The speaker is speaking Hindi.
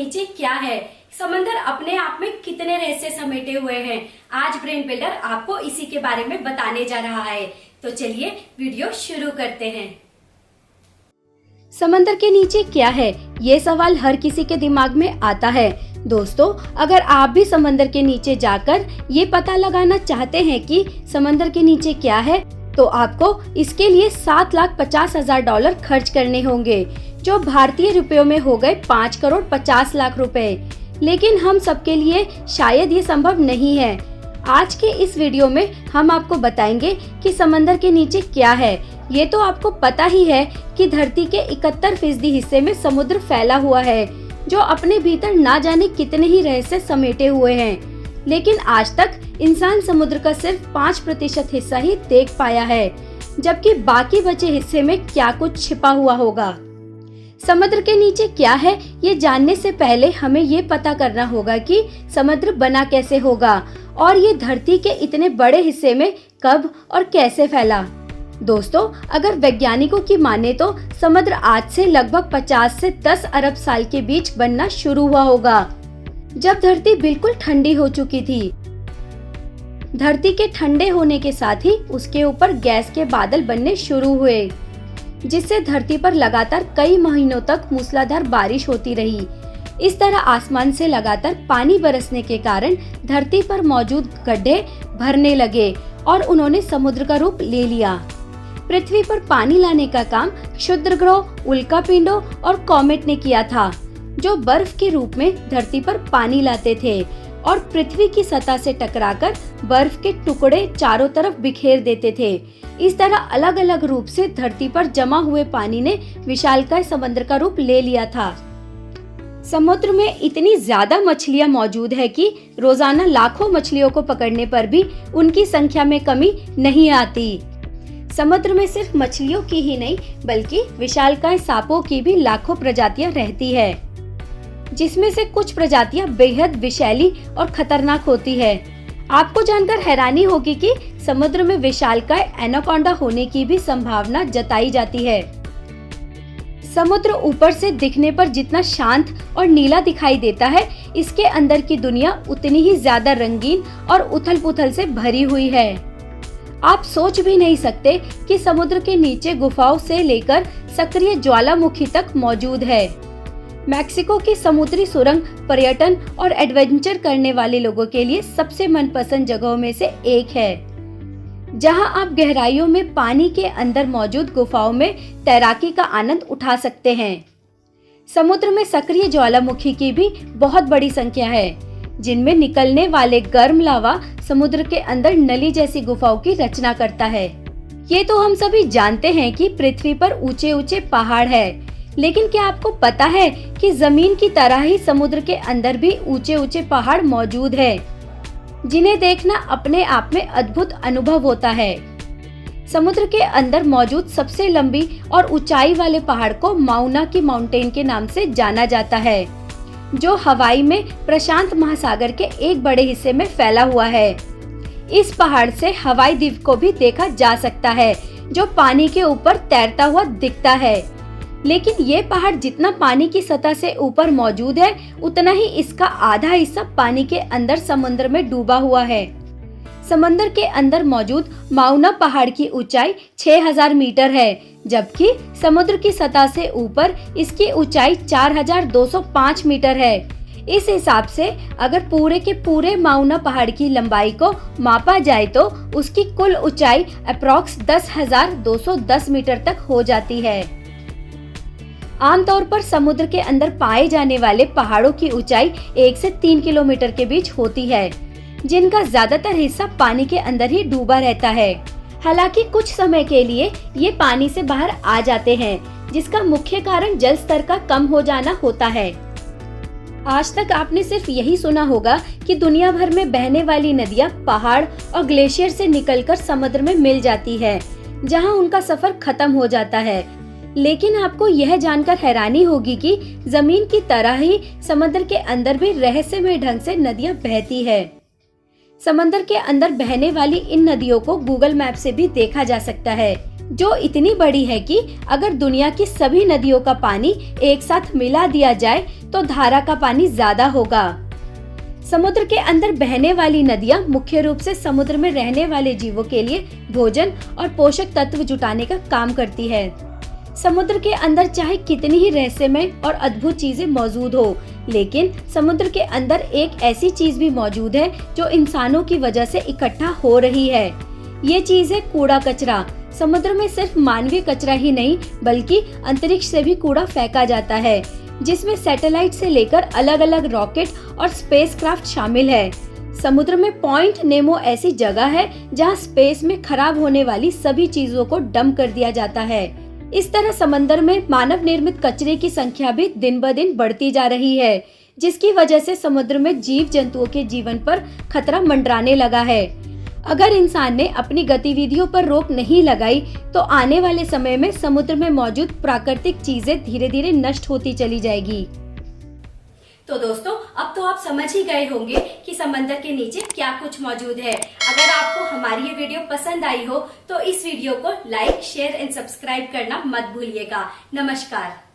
नीचे क्या है, समंदर अपने आप में कितने रहस्य समेटे हुए हैं। आज ब्रेन बिल्डर आपको इसी के बारे में बताने जा रहा है। तो चलिए वीडियो शुरू करते हैं। समंदर के नीचे क्या है, ये सवाल हर किसी के दिमाग में आता है। दोस्तों, अगर आप भी समंदर के नीचे जाकर ये पता लगाना चाहते हैं कि समंदर के नीचे क्या है, तो आपको इसके लिए $7,50,000 खर्च करने होंगे, जो भारतीय रुपयों में हो गए 5,50,00,000 रुपए। लेकिन हम सबके लिए शायद ये संभव नहीं है। आज के इस वीडियो में हम आपको बताएंगे कि समंदर के नीचे क्या है। ये तो आपको पता ही है कि धरती के 71% हिस्से में समुद्र फैला हुआ है, जो अपने भीतर ना जाने कितने ही रहस्य समेटे हुए हैं। लेकिन आज तक इंसान समुद्र का सिर्फ 5% हिस्सा ही देख पाया है, जबकि बाकी बचे हिस्से में क्या कुछ छिपा हुआ होगा। समुद्र के नीचे क्या है, ये जानने से पहले हमें ये पता करना होगा कि समुद्र बना कैसे होगा और ये धरती के इतने बड़े हिस्से में कब और कैसे फैला। दोस्तों, अगर वैज्ञानिकों की माने तो समुद्र आज से लगभग 50 से 10 अरब साल के बीच बनना शुरू हुआ होगा, जब धरती बिल्कुल ठंडी हो चुकी थी। धरती के ठंडे होने के साथ ही उसके ऊपर गैस के बादल बनने शुरू हुए, जिससे धरती पर लगातार कई महीनों तक मूसलाधार बारिश होती रही। इस तरह आसमान से लगातार पानी बरसने के कारण धरती पर मौजूद गड्ढे भरने लगे और उन्होंने समुद्र का रूप ले लिया। पृथ्वी पर पानी लाने का काम क्षुद्रग्रह, उल्कापिंडों और कॉमेट ने किया था, जो बर्फ के रूप में धरती पर पानी लाते थे और पृथ्वी की सतह से टकराकर बर्फ के टुकड़े चारों तरफ बिखेर देते थे। इस तरह अलग अलग रूप से धरती पर जमा हुए पानी ने विशालकाय समुद्र का रूप ले लिया था। समुद्र में इतनी ज्यादा मछलियां मौजूद है कि रोजाना लाखों मछलियों को पकड़ने पर भी उनकी संख्या में कमी नहीं आती। समुद्र में सिर्फ मछलियों की ही नहीं, बल्कि विशालकाय सांपों की भी लाखों प्रजातियां रहती है, जिसमें से कुछ प्रजातियां बेहद विषैली और खतरनाक होती है। आपको जानकर हैरानी होगी कि समुद्र में विशालकाय एनाकोंडा होने की भी संभावना जताई जाती है। समुद्र ऊपर से दिखने पर जितना शांत और नीला दिखाई देता है, इसके अंदर की दुनिया उतनी ही ज्यादा रंगीन और उथल-पुथल से भरी हुई है। आप सोच भी नहीं सकते कि समुद्र के नीचे गुफाओं से लेकर सक्रिय ज्वालामुखी तक मौजूद है। मैक्सिको की समुद्री सुरंग पर्यटन और एडवेंचर करने वाले लोगों के लिए सबसे मनपसंद जगहों में से एक है, जहां आप गहराइयों में पानी के अंदर मौजूद गुफाओं में तैराकी का आनंद उठा सकते हैं। समुद्र में सक्रिय ज्वालामुखी की भी बहुत बड़ी संख्या है, जिनमें निकलने वाले गर्म लावा समुद्र के अंदर नली जैसी गुफाओं की रचना करता है। ये तो हम सभी जानते हैं कि पृथ्वी पर ऊंचे ऊंचे पहाड़ है, लेकिन क्या आपको पता है कि जमीन की तरह ही समुद्र के अंदर भी ऊंचे ऊंचे पहाड़ मौजूद है, जिन्हें देखना अपने आप में अद्भुत अनुभव होता है। समुद्र के अंदर मौजूद सबसे लंबी और ऊंचाई वाले पहाड़ को माउना की माउंटेन के नाम से जाना जाता है, जो हवाई में प्रशांत महासागर के एक बड़े हिस्से में फैला हुआ है। इस पहाड़ से हवाई द्वीप को भी देखा जा सकता है, जो पानी के ऊपर तैरता हुआ दिखता है। लेकिन ये पहाड़ जितना पानी की सतह से ऊपर मौजूद है, उतना ही इसका आधा हिस्सा पानी के अंदर समुद्र में डूबा हुआ है। समंदर के अंदर मौजूद माउना पहाड़ की ऊंचाई 6000 मीटर है, जबकि समुद्र की सतह से ऊपर इसकी ऊंचाई 4205 मीटर है। इस हिसाब से अगर पूरे के पूरे माउना पहाड़ की लंबाई को मापा जाए तो उसकी कुल ऊंचाई अप्रॉक्स 10,210 मीटर तक हो जाती है। आमतौर पर समुद्र के अंदर पाए जाने वाले पहाड़ों की ऊंचाई 1 से 3 किलोमीटर के बीच होती है, जिनका ज्यादातर हिस्सा पानी के अंदर ही डूबा रहता है। हालांकि कुछ समय के लिए ये पानी से बाहर आ जाते हैं, जिसका मुख्य कारण जल स्तर का कम हो जाना होता है। आज तक आपने सिर्फ यही सुना होगा कि दुनिया भर में बहने वाली नदियां पहाड़ और ग्लेशियर से निकलकर समुद्र में मिल जाती है, जहां उनका सफर खत्म हो जाता है। लेकिन आपको यह जानकर हैरानी होगी कि जमीन की तरह ही समुद्र के अंदर भी रहस्यमय ढंग से नदियां बहती है। समंदर के अंदर बहने वाली इन नदियों को गूगल मैप से भी देखा जा सकता है, जो इतनी बड़ी है कि अगर दुनिया की सभी नदियों का पानी एक साथ मिला दिया जाए तो धारा का पानी ज्यादा होगा। समुद्र के अंदर बहने वाली नदियां मुख्य रूप से समुद्र में रहने वाले जीवों के लिए भोजन और पोषक तत्व जुटाने का काम करती है। समुद्र के अंदर चाहे कितनी ही रहस्यमय और अद्भुत चीजें मौजूद हो, लेकिन समुद्र के अंदर एक ऐसी चीज भी मौजूद है जो इंसानों की वजह से इकट्ठा हो रही है। ये चीज है कूड़ा कचरा। समुद्र में सिर्फ मानवीय कचरा ही नहीं बल्कि अंतरिक्ष से भी कूड़ा फेंका जाता है, जिसमें सैटेलाइट से लेकर अलग अलग रॉकेट और स्पेसक्राफ्ट शामिल है। समुद्र में पॉइंट नेमो ऐसी जगह है जहां स्पेस में खराब होने वाली सभी चीजों को डंप कर दिया जाता है। इस तरह समंदर में मानव निर्मित कचरे की संख्या भी दिन ब दिन बढ़ती जा रही है, जिसकी वजह से समुद्र में जीव जंतुओं के जीवन पर खतरा मंडराने लगा है। अगर इंसान ने अपनी गतिविधियों पर रोक नहीं लगाई तो आने वाले समय में समुद्र में मौजूद प्राकृतिक चीजें धीरे धीरे नष्ट होती चली जाएगी। तो दोस्तों, अब तो आप समझ ही गए होंगे कि समंदर के नीचे क्या कुछ मौजूद है। अगर आपको हमारी ये वीडियो पसंद आई हो तो इस वीडियो को लाइक, शेयर एंड सब्सक्राइब करना मत भूलिएगा। नमस्कार।